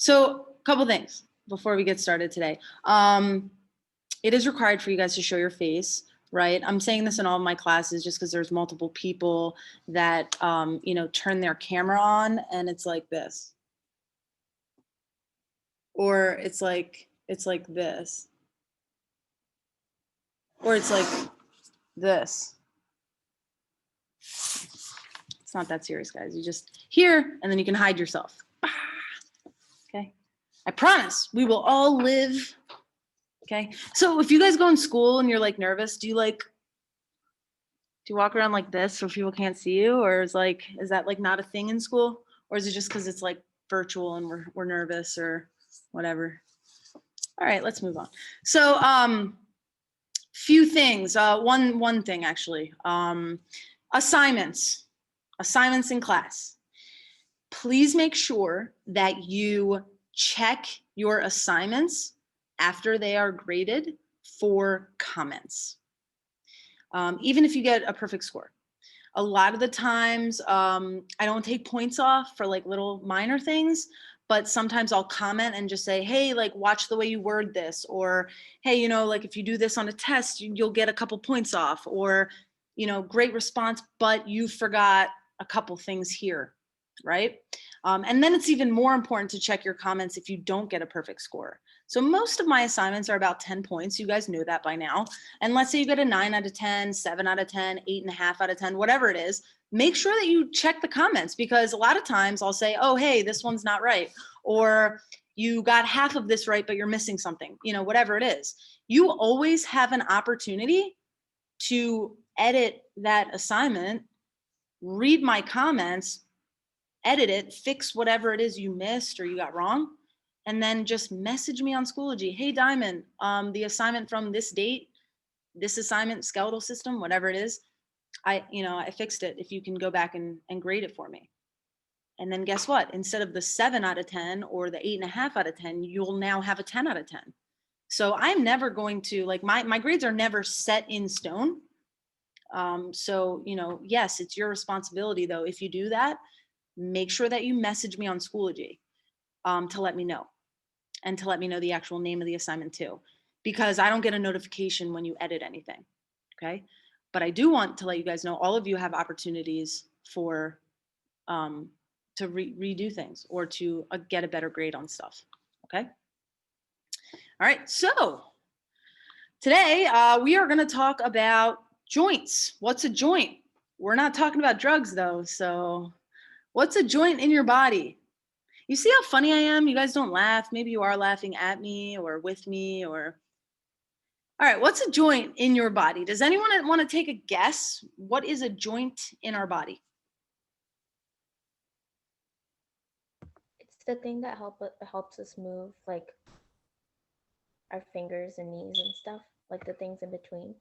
So a couple things before we get started today. It is required for you guys to show your face, right? I'm saying this in all of my classes just because there's multiple people that, turn their camera on and it's like this. Or it's like this. Or it's like this. It's not that serious, guys. You just here and then you can hide yourself. Okay. I promise we will all live. Okay. So if you guys go in school and you're like nervous, do you walk around like this so people can't see you? Or is that like not a thing in school? Or is it just because it's like virtual and we're nervous or whatever? All right, let's move on. So few things. One thing actually. Assignments in class. Please make sure that you check your assignments after they are graded for comments. Even if you get a perfect score. A lot of the times, I don't take points off for like little minor things, but sometimes I'll comment and just say, hey, like watch the way you word this, or hey, like if you do this on a test, you'll get a couple points off, or great response, but you forgot a couple things here, right? And then it's even more important to check your comments if you don't get a perfect score. So most of my assignments are about 10 points. You guys know that by now. And let's say you get a 9 out of 10, 7 out of 10, 8.5 out of 10, whatever it is, make sure that you check the comments, because a lot of times I'll say, oh, hey, this one's not right. Or you got half of this right, but you're missing something, whatever it is. You always have an opportunity to edit that assignment, read my comments, edit it, fix whatever it is you missed or you got wrong, and then just message me on Schoology. Hey, Diamond, the assignment from this date, this assignment, skeletal system, whatever it is, I fixed it. If you can go back and grade it for me. And then guess what? Instead of the 7 out of 10 or the 8.5 out of 10, you'll now have a 10 out of 10. So I'm never going to, like, my grades are never set in stone. So, yes, it's your responsibility though. If you do that, make sure that you message me on Schoology to let me know, and to let me know the actual name of the assignment too, because I don't get a notification when you edit anything. Okay. But I do want to let you guys know, all of you have opportunities for, to redo things or to get a better grade on stuff. Okay. All right. So today we are going to talk about joints. What's a joint? We're not talking about drugs though. So what's a joint in your body? You see how funny I am? You guys don't laugh. Maybe you are laughing at me or with me or. All right, what's a joint in your body? Does anyone want to take a guess? What is a joint in our body? It's the thing that helps us move, like our fingers and knees and stuff, like the things in between.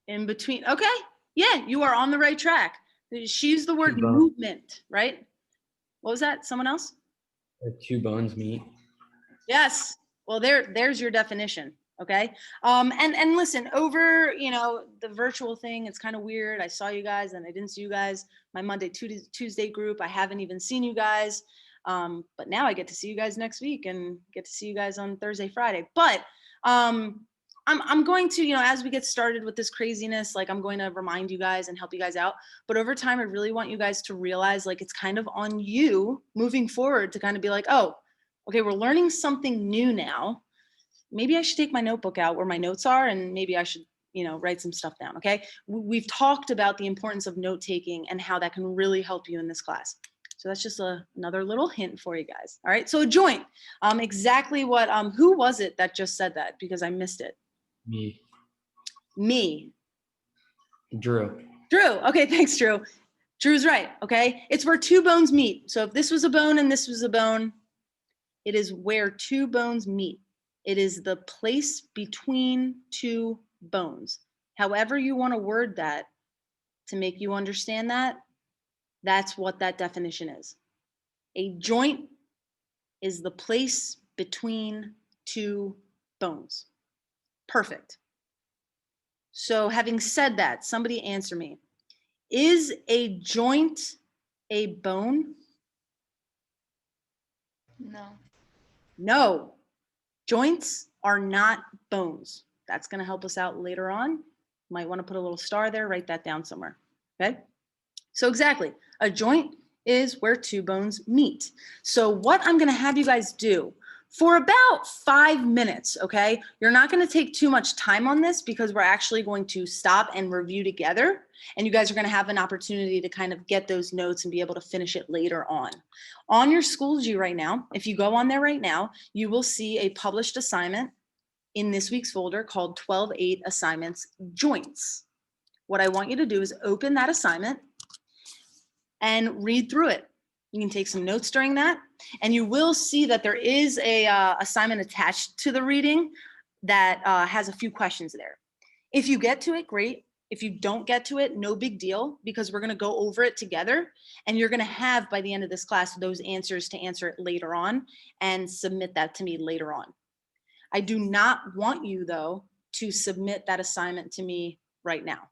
In between. Okay. Yeah, you are on the right track. She used the word movement, right? What was that? Someone else? Where two bones meet. Yes. Well, there's your definition. Okay. And listen, over, the virtual thing, it's kind of weird. I saw you guys and I didn't see you guys. My Monday, Tuesday group, I haven't even seen you guys. But now I get to see you guys next week and get to see you guys on Thursday, Friday. But I'm going to, as we get started with this craziness, like I'm going to remind you guys and help you guys out. But over time, I really want you guys to realize, like, it's kind of on you moving forward to kind of be like, oh, okay, we're learning something new now. Maybe I should take my notebook out where my notes are, and maybe I should, write some stuff down. Okay. We've talked about the importance of note taking and how that can really help you in this class. So that's just another little hint for you guys. All right. So a joint, exactly what, who was it that just said that? Because I missed it. Me. Drew. Okay. Thanks, Drew. Drew's right. Okay. It's where two bones meet. So if this was a bone and this was a bone, it is where two bones meet. It is the place between two bones. However you want to word that to make you understand that, that's what that definition is. A joint is the place between two bones. Perfect. So having said that, somebody answer me. Is a joint a bone? No. No, joints are not bones. That's going to help us out later on. Might want to put a little star there, write that down somewhere. Okay. So exactly, a joint is where two bones meet. So what I'm going to have you guys do for about 5 minutes, okay? You're not going to take too much time on this because we're actually going to stop and review together, and you guys are going to have an opportunity to kind of get those notes and be able to finish it later on. On your Schoology right now, if you go on there right now, you will see a published assignment in this week's folder called 12-8 Assignments Joints. What I want you to do is open that assignment and read through it. You can take some notes during that, and you will see that there is a assignment attached to the reading that has a few questions there. If you get to it, great. If you don't get to it, no big deal, because we're going to go over it together, and you're going to have, by the end of this class, those answers to answer it later on and submit that to me later on. I do not want you, though, to submit that assignment to me right now,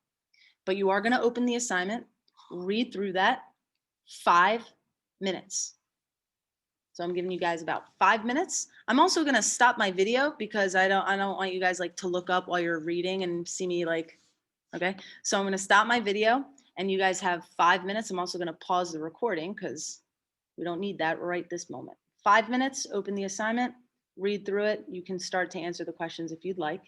but you are going to open the assignment, read through that. 5 minutes. So I'm giving you guys about 5 minutes. I'm also going to stop my video because I don't want you guys like to look up while you're reading and see me like, okay? So I'm going to stop my video and you guys have 5 minutes. I'm also going to pause the recording because we don't need that right this moment. 5 minutes, open the assignment, read through it. You can start to answer the questions if you'd like.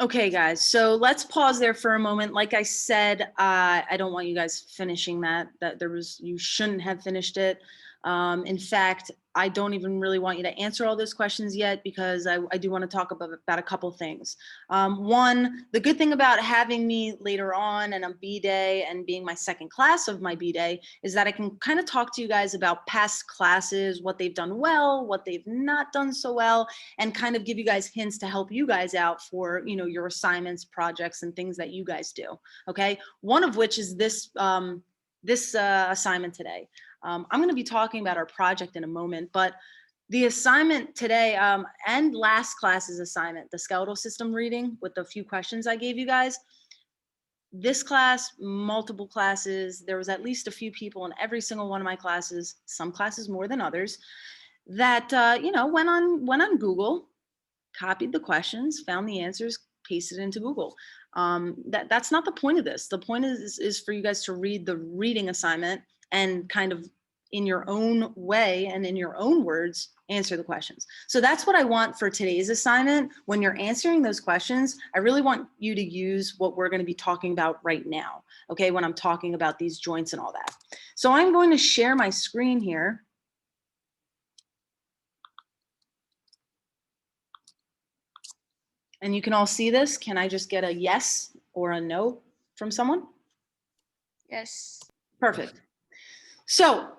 Okay, guys, so let's pause there for a moment. Like I said, I don't want you guys finishing that you shouldn't have finished it. In fact, I don't even really want you to answer all those questions yet because I do want to talk about a couple things. One, the good thing about having me later on and a B-Day and being my second class of my B-Day is that I can kind of talk to you guys about past classes, what they've done well, what they've not done so well, and kind of give you guys hints to help you guys out for, you know, your assignments, projects, and things that you guys do. Okay, one of which is this assignment today. I'm going to be talking about our project in a moment, but the assignment today and last class's assignment, the skeletal system reading with the few questions I gave you guys, this class, multiple classes, there was at least a few people in every single one of my classes, some classes more than others, that you know, went on Google, copied the questions, found the answers, pasted it into Google. That's not the point of this. The point is for you guys to read the reading assignment and kind of in your own way and in your own words, answer the questions. So that's what I want for today's assignment. When you're answering those questions, I really want you to use what we're going to be talking about right now, okay, when I'm talking about these joints and all that. So I'm going to share my screen here. And you can all see this. Can I just get a yes or a no from someone? Yes. Perfect. So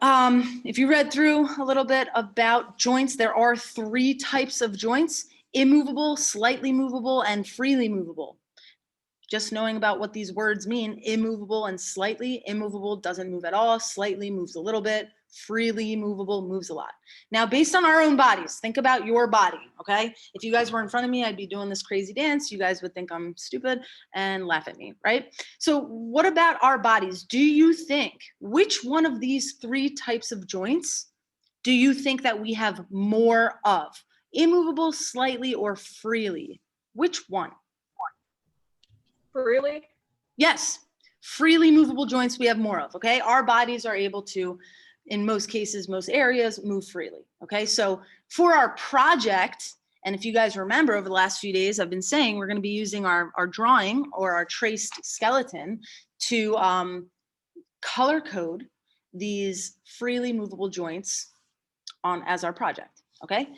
if you read through a little bit about joints, there are 3 types of joints: immovable, slightly movable, and freely movable. Just knowing about what these words mean, immovable and slightly. Immovable doesn't move at all. Slightly moves a little bit. Freely movable moves a lot. Now, based on our own bodies, think about your body, okay? If you guys were in front of me, I'd be doing this crazy dance. You guys would think I'm stupid and laugh at me, right? So what about our bodies? Do you think, which one of these 3 types of joints do you think that we have more of? Immovable, slightly, or freely? Which one? Really? Yes, freely movable joints we have more of, okay? Our bodies are able to, in most cases, most areas, move freely, okay? So for our project, and if you guys remember over the last few days, I've been saying we're gonna be using our drawing or our traced skeleton to color code these freely movable joints as our project, okay?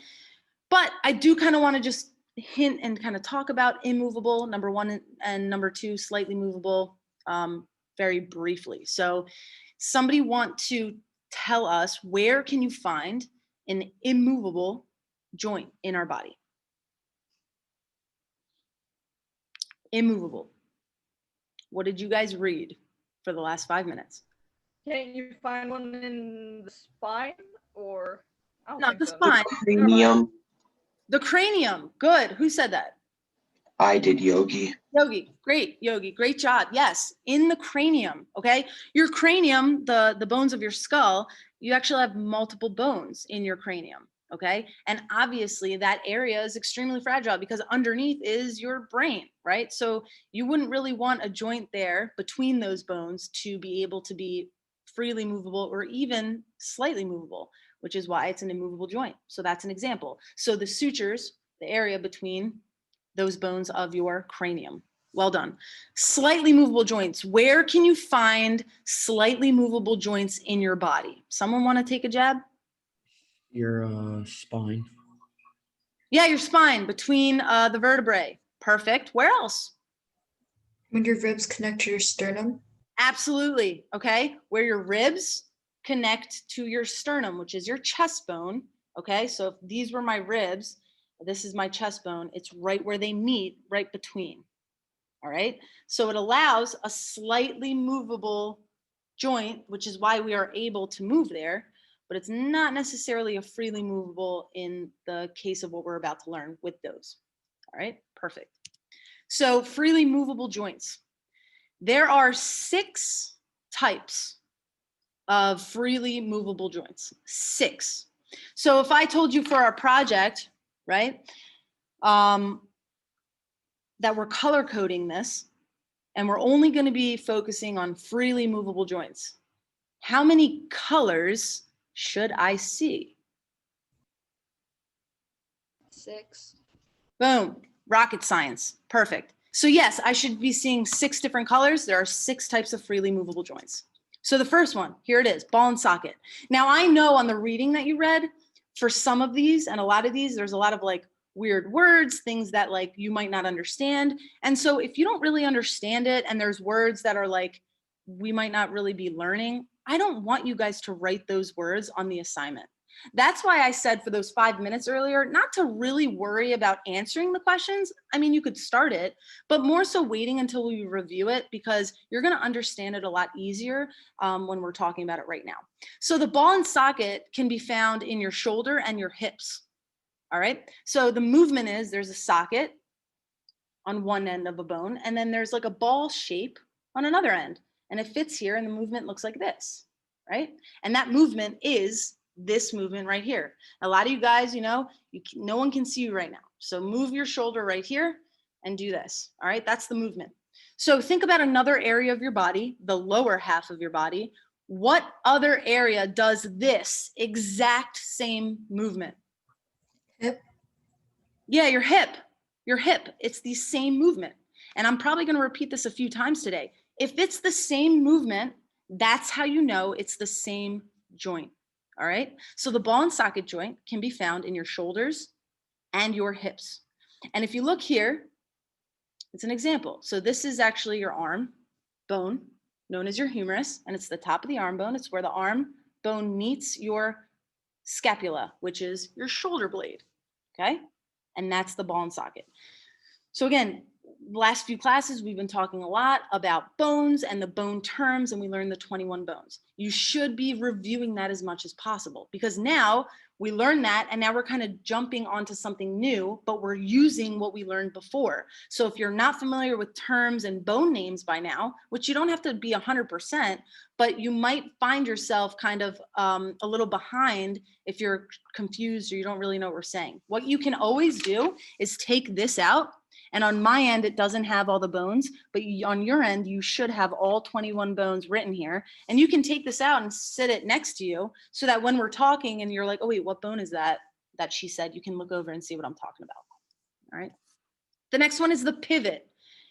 But I do kind of wanna just hint and kind of talk about immovable, number 1, and number 2, slightly movable, very briefly. So somebody want to tell us, where can you find an immovable joint in our body? Immovable. What did you guys read for the last 5 minutes? Can't you find one in the spine or? I don't Not think the so. spine. Cranium. The cranium. Good. Who said that? I did yogi. Yogi, great, Yogi, great job. Yes, in the cranium, okay? Your cranium, the bones of your skull, you actually have multiple bones in your cranium, okay? And obviously that area is extremely fragile because underneath is your brain, right? So you wouldn't really want a joint there between those bones to be able to be freely movable or even slightly movable, which is why it's an immovable joint. So that's an example. So the sutures, the area between those bones of your cranium. Well done. Slightly movable joints. Where can you find slightly movable joints in your body? Someone want to take a jab? Your spine. Yeah, your spine between the vertebrae. Perfect. Where else? When your ribs connect to your sternum. Absolutely. Okay. Where your ribs connect to your sternum, which is your chest bone. Okay. So if these were my ribs, this is my chest bone. It's right where they meet, right between. All right. So it allows a slightly movable joint, which is why we are able to move there, but it's not necessarily a freely movable in the case of what we're about to learn with those. All right. Perfect. So freely movable joints. There are 6 types of freely movable joints. 6. So if I told you for our project, right, that we're color coding this and we're only going to be focusing on freely movable joints, how many colors should I see? 6. Boom, rocket science, perfect. So yes, I should be seeing 6 different colors. There are 6 types of freely movable joints. So the first one, here it is, ball and socket. Now I know on the reading that you read, for some of these and a lot of these, there's a lot of like weird words, things that like you might not understand. And so if you don't really understand it and there's words that are like, we might not really be learning, I don't want you guys to write those words on the assignment. That's why I said for those 5 minutes earlier, not to really worry about answering the questions. I mean, you could start it, but more so waiting until we review it because you're going to understand it a lot easier when we're talking about it right now. So the ball and socket can be found in your shoulder and your hips. All right. So the movement is there's a socket on one end of a bone, and then there's like a ball shape on another end, and it fits here, and the movement looks like this, right? And that movement is this movement right here. A lot of you guys, you know, no one can see you right now. So move your shoulder right here and do this. All right, that's the movement. So think about another area of your body, the lower half of your body. What other area does this exact same movement? Hip. Yeah, your hip. Your hip. It's the same movement. And I'm probably going to repeat this a few times today. If it's the same movement, that's how you know it's the same joint. All right. So the ball and socket joint can be found in your shoulders and your hips. And if you look here, it's an example. So this is actually your arm bone, known as your humerus, and it's the top of the arm bone. It's where the arm bone meets your scapula, which is your shoulder blade. Okay. And that's the ball and socket. So again, last few classes, we've been talking a lot about bones and the bone terms, and we learned the 21 bones. You should be reviewing that as much as possible because now we learned that and now we're kind of jumping onto something new, but we're using what we learned before. So if you're not familiar with terms and bone names by now, which you don't have to be 100%, but you might find yourself kind of a little behind if you're confused or you don't really know what we're saying. What you can always do is take this out. And on my end, it doesn't have all the bones, but on your end, you should have all 21 bones written here. And you can take this out and sit it next to you so that when we're talking and you're like, oh, wait, what bone is that she said? You can look over and see what I'm talking about. All right. The next one is the pivot.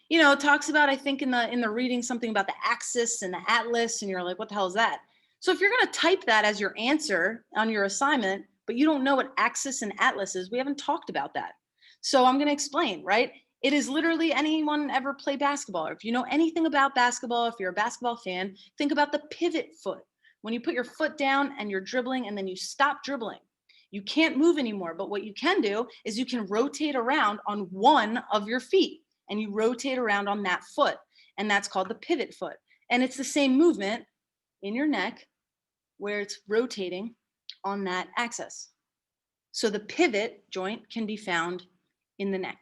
You know, it talks about, I think in the reading, something about the axis and the atlas, and you're like, what the hell is that? So if you're going to type that as your answer on your assignment, but you don't know what axis and atlas is, we haven't talked about that. So I'm going to explain, right? It is literally, anyone ever play basketball, or if you know anything about basketball, if you're a basketball fan, think about the pivot foot. When you put your foot down and you're dribbling and then you stop dribbling, you can't move anymore. But what you can do is you can rotate around on one of your feet and you rotate around on that foot. And that's called the pivot foot. And it's the same movement in your neck where it's rotating on that axis. So the pivot joint can be found in the neck.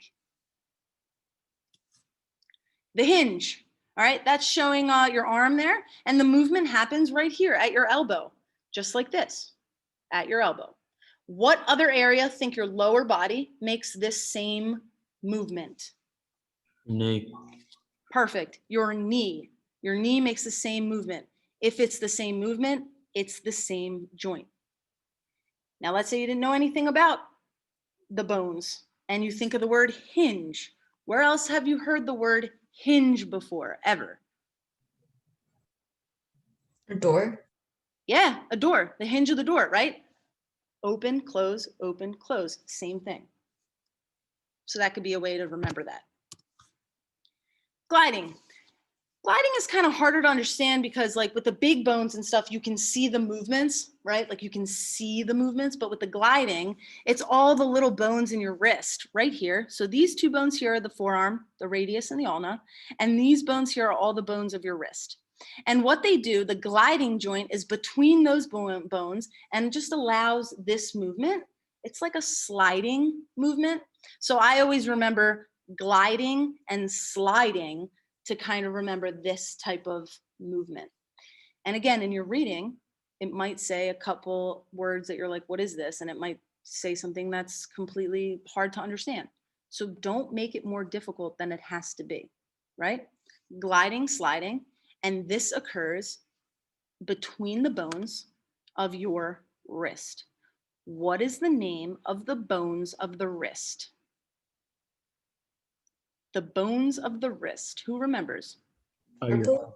The hinge, all right? That's showing your arm there. And the movement happens right here at your elbow, just like this, at your elbow. What other area, think your lower body, makes this same movement? Knee. Perfect. Your knee. Your knee makes the same movement. If it's the same movement, it's the same joint. Now, let's say you didn't know anything about the bones and you think of the word hinge. Where else have you heard the word hinge before, ever? A door. Yeah, a door, the hinge of the door, right? Open, close, same thing. So that could be a way to remember that. Gliding. Gliding is kind of harder to understand because like with the big bones and stuff, you can see the movements, right? Like you can see the movements, but with the gliding, it's all the little bones in your wrist right here. So these two bones here are the forearm, the radius and the ulna, and these bones here are all the bones of your wrist. And what they do, the gliding joint is between those bones and just allows this movement. It's like a sliding movement. So I always remember gliding and sliding to kind of remember this type of movement. And again, in your reading, it might say a couple words that you're like, what is this? And it might say something that's completely hard to understand. So don't make it more difficult than it has to be, right? Gliding, sliding, and this occurs between the bones of your wrist. What is the name of the bones of the wrist? The bones of the wrist. Who remembers? Carpal.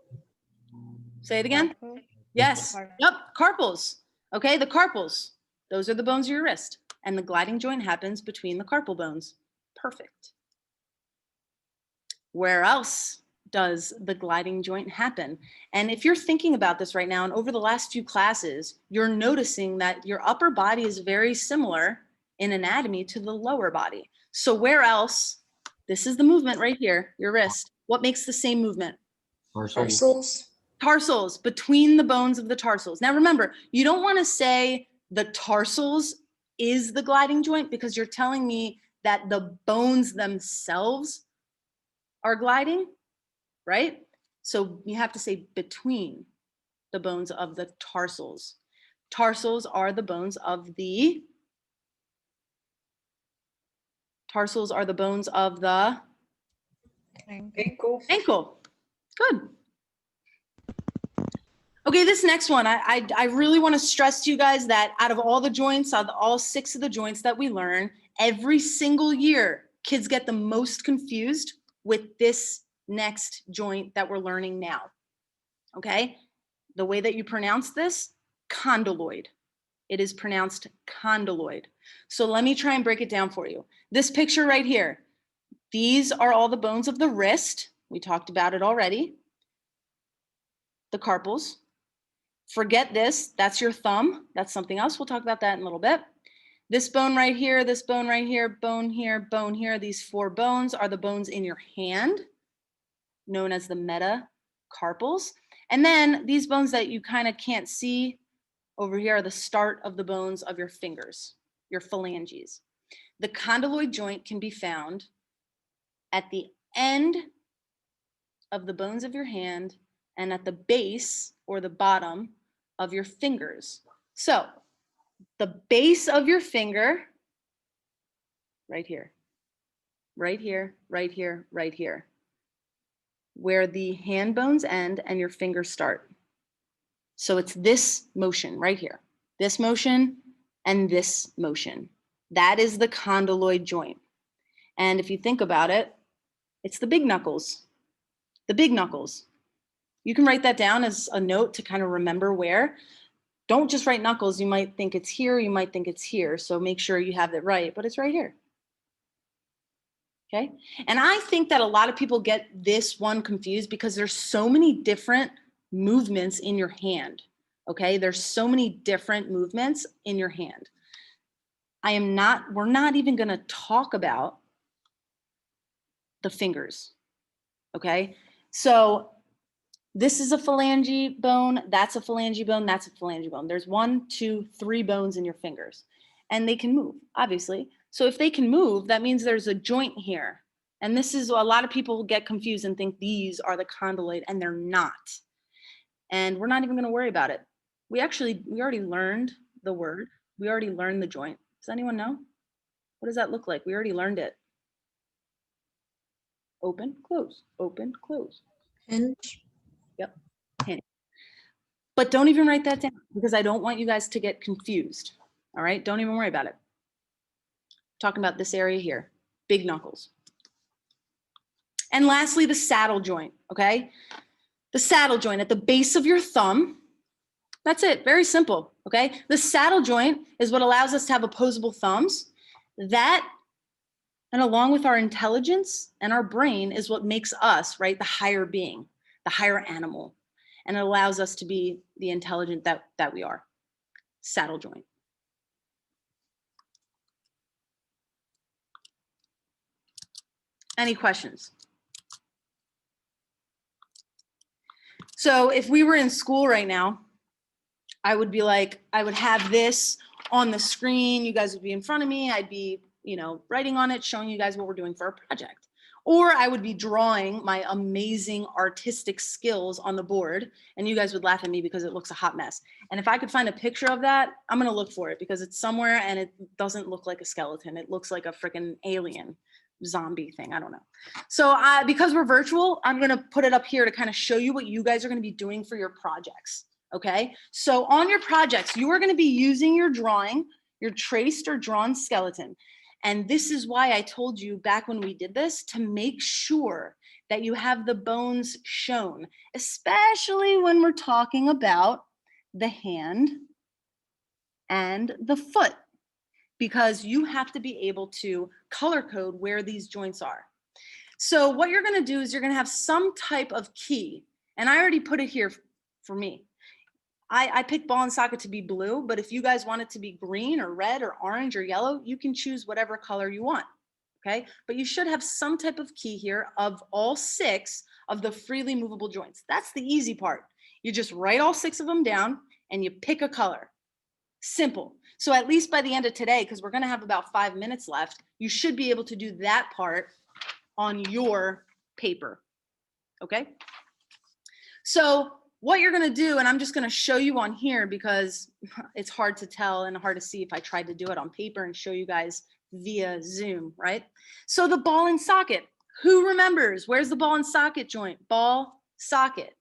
Say it again. Carpal. Yes. Carpal. Yep. Carpals. Okay. The carpals. Those are the bones of your wrist. And the gliding joint happens between the carpal bones. Perfect. Where else does the gliding joint happen? And if you're thinking about this right now, and over the last few classes, you're noticing that your upper body is very similar in anatomy to the lower body. So where else? This is the movement right here, your wrist. What makes the same movement? Tarsals. Tarsals, between the bones of the tarsals. Now remember, you don't want to say the tarsals is the gliding joint because you're telling me that the bones themselves are gliding, right? So you have to say between the bones of the tarsals. Tarsals are the bones of the Ankle. ankle. Good. Okay, this next one, I really want to stress to you guys that out of all the joints, out of all 6 of the joints that we learn, every single year, kids get the most confused with this next joint that we're learning now. Okay, the way that you pronounce this, condyloid. It is pronounced condyloid. So let me try and break it down for you. This picture right here, these are all the bones of the wrist. We talked about it already. The carpals. Forget this, that's your thumb. That's something else. We'll talk about that in a little bit. This bone right here, this bone right here, bone here, bone here. These 4 bones are the bones in your hand, known as the metacarpals. And then these bones that you kind of can't see over here are the start of the bones of your fingers, your phalanges. The condyloid joint can be found at the end of the bones of your hand and at the base or the bottom of your fingers. So the base of your finger, right here, right here, right here, right here, where the hand bones end and your fingers start. So it's this motion right here, this motion and this motion. That is the condyloid joint. And if you think about it, it's the big knuckles, the big knuckles. You can write that down as a note to kind of remember where. Don't just write knuckles. You might think it's here, you might think it's here. So make sure you have it right, but it's right here. Okay. And I think that a lot of people get this one confused because there's so many different movements in your hand. Okay. There's so many different movements in your hand. We're not even going to talk about the fingers. Okay. So this is a phalange bone, that's a phalange bone, that's a phalange bone. There's 1, 2, 3 bones in your fingers and they can move, obviously. So if they can move, that means there's a joint here And this is, a lot of people get confused and think these are the condyloid, and they're not. And we're not even gonna worry about it. We already learned the word. We already learned the joint. Does anyone know? What does that look like? We already learned it. Open, close, open, close. Hinge. Yep. Hinge. But don't even write that down because I don't want you guys to get confused. All right, don't even worry about it. Talking about this area here, big knuckles. And lastly, the saddle joint, okay? The saddle joint at the base of your thumb. That's it, very simple, okay? The saddle joint is what allows us to have opposable thumbs. That, and along with our intelligence and our brain, is what makes us, right, the higher being, the higher animal. And it allows us to be the intelligent that we are. Saddle joint. Any questions? So if we were in school right now, I would be like, I would have this on the screen. You guys would be in front of me. I'd be, writing on it, showing you guys what we're doing for our project. Or I would be drawing my amazing artistic skills on the board, and you guys would laugh at me because it looks a hot mess. And if I could find a picture of that, I'm gonna look for it because it's somewhere and it doesn't look like a skeleton. It looks like a freaking alien zombie thing. I don't know. So because we're virtual, I'm gonna put it up here to kind of show you what you guys are gonna be doing for your projects. Okay, so on your projects, you are gonna be using your drawing, your traced or drawn skeleton. And this is why I told you back when we did this to make sure that you have the bones shown, especially when we're talking about the hand and the foot, because you have to be able to color code where these joints are. So what you're gonna do is you're gonna have some type of key, and I already put it here for me. I picked ball and socket to be blue, but if you guys want it to be green or red or orange or yellow, you can choose whatever color you want, okay? But you should have some type of key here of all 6 of the freely movable joints. That's the easy part. You just write all 6 of them down and you pick a color. Simple. So at least by the end of today, because we're gonna have about 5 minutes left, you should be able to do that part on your paper, okay? So what you're gonna do, and I'm just gonna show you on here because it's hard to tell and hard to see if I tried to do it on paper and show you guys via Zoom, right? So the ball and socket, who remembers? Where's the ball and socket joint? Ball, socket.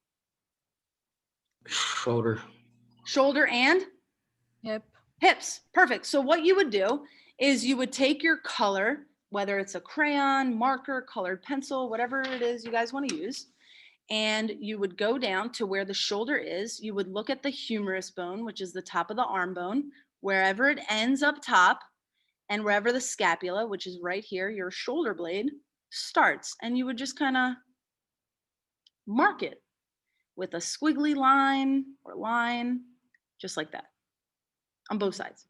Shoulder. Shoulder and? Hip. Hips, perfect. So what you would do is you would take your color, whether it's a crayon, marker, colored pencil, whatever it is you guys wanna use, and you would go down to where the shoulder is. You would look at the humerus bone, which is the top of the arm bone, wherever it ends up top, and wherever the scapula, which is right here, your shoulder blade, starts. And you would just kind of mark it with a squiggly line or line, just like that, on both sides.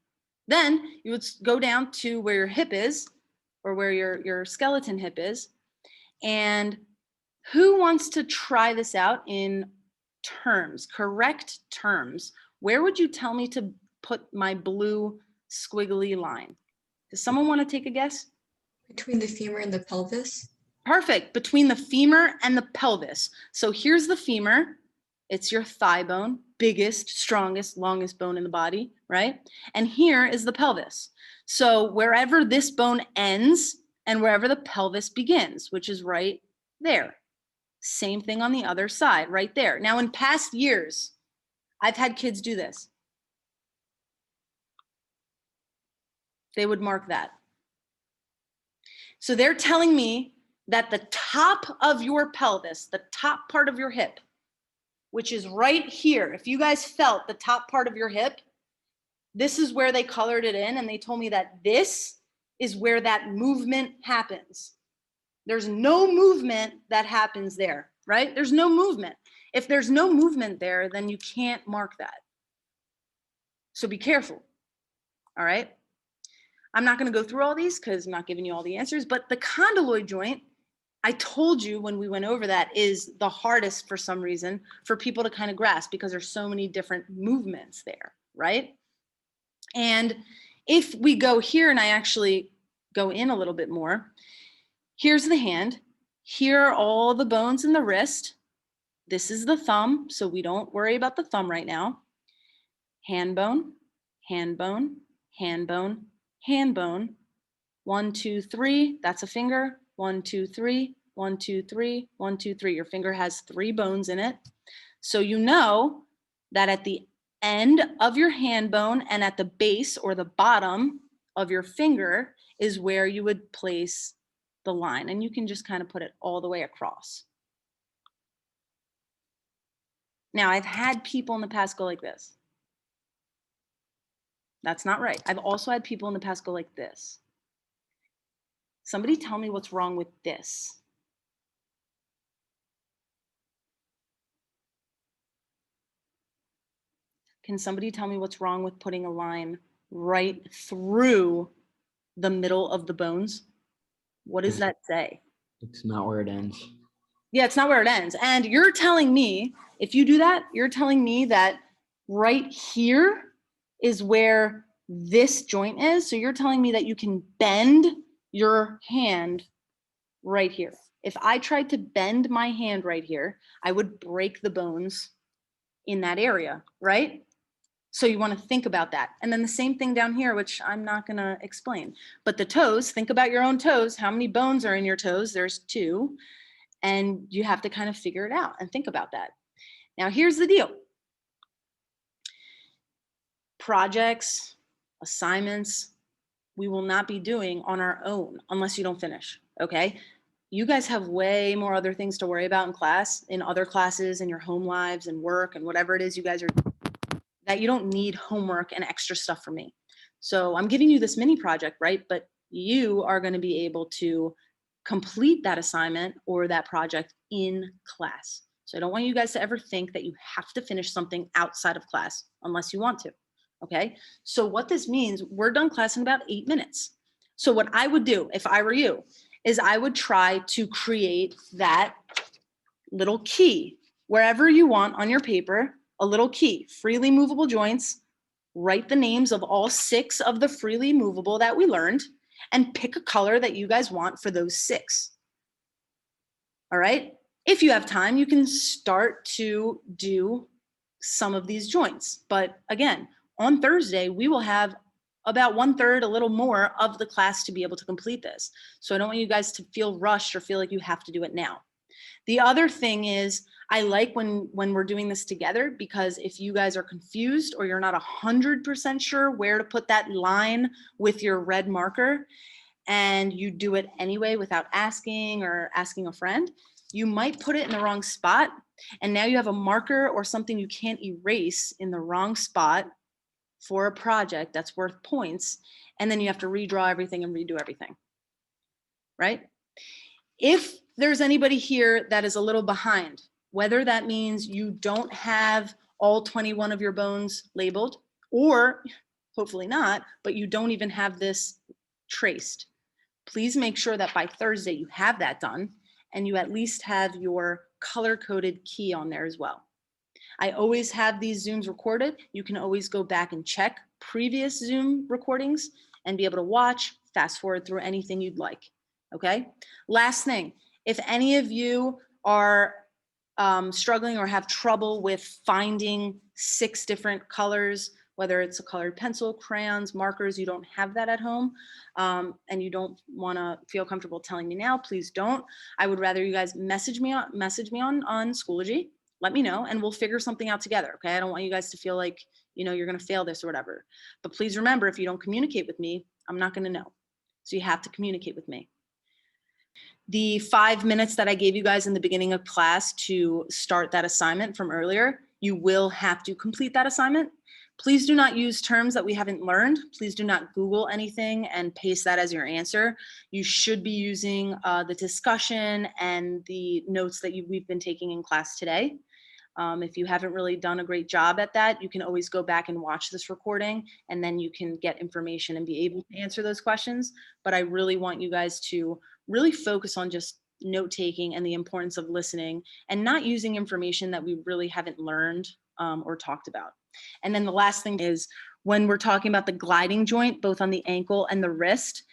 Then you would go down to where your hip is, or where your skeleton hip is, and who wants to try this out in terms, correct terms? Where would you tell me to put my blue squiggly line? Does someone want to take a guess? Between the femur and the pelvis. Perfect, between the femur and the pelvis. So here's the femur. It's your thigh bone, biggest, strongest, longest bone in the body, right? And here is the pelvis. So wherever this bone ends and wherever the pelvis begins, which is right there. Same thing on the other side, right there. Now, in past years, I've had kids do this. They would mark that. So they're telling me that the top of your pelvis, the top part of your hip, which is right here, if you guys felt the top part of your hip, this is where they colored it in, and they told me that this is where that movement happens. There's no movement that happens there, right? There's no movement. If there's no movement there, then you can't mark that. So be careful, all right? I'm not gonna go through all these because I'm not giving you all the answers, but the condyloid joint, I told you when we went over that, is the hardest for some reason for people to kind of grasp because there's so many different movements there, right? And if we go here and I actually go in a little bit more, Here's the hand. Here are all the bones in the wrist. This is the thumb, so we don't worry about the thumb right now. Hand bone, hand bone, hand bone, hand bone. 1, 2, 3, that's a finger. 1, 2, 3, 1, 2, 3, 1, 2, 3. Your finger has 3 bones in it. So you know that at the end of your hand bone and at the base or the bottom of your finger is where you would place the line. And you can just kind of put it all the way across. Now, I've had people in the past go like this. That's not right. I've also had people in the past go like this. Somebody tell me what's wrong with this. Can somebody tell me what's wrong with putting a line right through the middle of the bones? What does that say? It's not where it ends. Yeah, it's not where it ends. And you're telling me, if you do that, you're telling me that right here is where this joint is. So you're telling me that you can bend your hand right here. If I tried to bend my hand right here, I would break the bones in that area, right? So you want to think about that. And then the same thing down here, which I'm not going to explain. But the toes, think about your own toes. How many bones are in your toes? There's 2. And you have to kind of figure it out and think about that. Now, here's the deal. Projects, assignments, we will not be doing on our own unless you don't finish, okay? You guys have way more other things to worry about in class, in other classes, in your home lives and work and whatever it is you guys are doing, that you don't need homework and extra stuff from me. So I'm giving you this mini project, right? But you are going to be able to complete that assignment or that project in class. So I don't want you guys to ever think that you have to finish something outside of class unless you want to. Okay. So what this means, we're done class in about 8 minutes. So what I would do if I were you is I would try to create that little key wherever you want on your paper, a little key, freely movable joints, write the names of all 6 of the freely movable that we learned, and pick a color that you guys want for those 6. All right. If you have time, you can start to do some of these joints. But again, on Thursday, we will have about 1/3, a little more of the class to be able to complete this. So I don't want you guys to feel rushed or feel like you have to do it now. The other thing is, I like when we're doing this together, because if you guys are confused or you're not 100% sure where to put that line with your red marker, and you do it anyway without asking or asking a friend, you might put it in the wrong spot. And now you have a marker or something you can't erase in the wrong spot for a project that's worth points. And then you have to redraw everything and redo everything, right? If there's anybody here that is a little behind, whether that means you don't have all 21 of your bones labeled, or hopefully not, but you don't even have this traced, please make sure that by Thursday you have that done and you at least have your color-coded key on there as well. I always have these Zooms recorded. You can always go back and check previous Zoom recordings and be able to watch, fast forward through anything you'd like, okay? Last thing, if any of you are struggling or have trouble with finding 6 different colors, whether it's a colored pencil, crayons, markers, you don't have that at home, and you don't want to feel comfortable telling me now, please don't. I would rather you guys message me on Schoology, let me know, and we'll figure something out together, okay? I don't want you guys to feel like, you're going to fail this or whatever. But please remember, if you don't communicate with me, I'm not going to know. So you have to communicate with me. The 5 minutes that I gave you guys in the beginning of class to start that assignment from earlier, you will have to complete that assignment. Please do not use terms that we haven't learned. Please do not Google anything and paste that as your answer. You should be using the discussion and the notes that we've been taking in class today. If you haven't really done a great job at that, you can always go back and watch this recording, and then you can get information and be able to answer those questions. But I really want you guys to really focus on just note taking and the importance of listening and not using information that we really haven't learned or talked about. And then the last thing is, when we're talking about the gliding joint, both on the ankle and the wrist,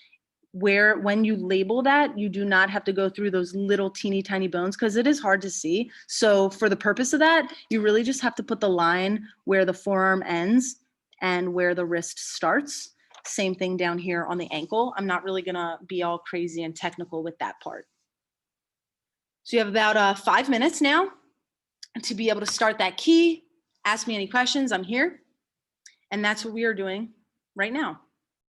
where when you label that, you do not have to go through those little teeny tiny bones because it is hard to see. So for the purpose of that, you really just have to put the line where the forearm ends and where the wrist starts. Same thing down here on the ankle. I'm not really gonna be all crazy and technical with that part. So you have about 5 minutes now to be able to start that key. Ask me any questions, I'm here. And that's what we are doing right now.